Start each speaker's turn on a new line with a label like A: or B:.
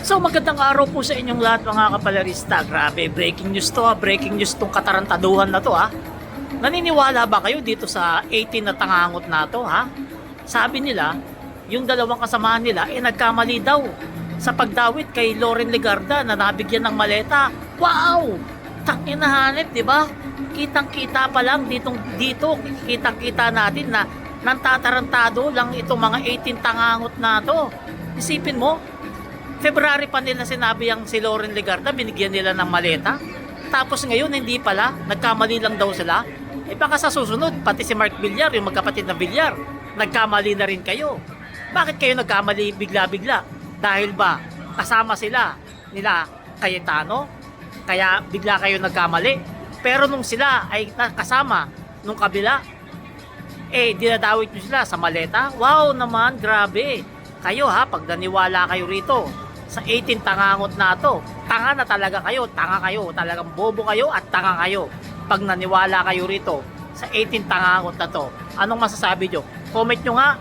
A: So magandang araw po sa inyong lahat mga kapalarista. Grabe, breaking news to ha. Breaking news tong katarantaduhan na to ha. Naniniwala ba kayo dito sa 18 na tangangot na to ha? Sabi nila, yung dalawang kasamahan nila nagkamali daw sa pagdawit kay Loren Legarda na nabigyan ng maleta. Wow! Tanginahanip, di ba? Kitang-kita pa lang dito, kitang-kita natin na nantatarantado lang itong mga 18 tangangot na to. Isipin mo, February pa nila sinabi ang si Loren Legarda, binigyan nila ng maleta. Tapos ngayon, hindi pala. Nagkamali lang daw sila. Baka sa susunod, pati si Mark Villar, yung magkapatid na Villar, nagkamali na rin kayo. Bakit kayo nagkamali bigla-bigla? Dahil ba kasama sila nila Cayetano? Kaya bigla kayo nagkamali? Pero nung sila ay kasama nung kabila, dinadawit nyo sila sa maleta? Wow naman, grabe. Kayo ha, pag naniwala kayo rito sa 18 tangangot na to, tanga na talaga kayo, talagang bobo kayo at tanga kayo pag naniwala kayo rito sa 18 tangangot na to. Anong masasabi nyo? Comment nyo nga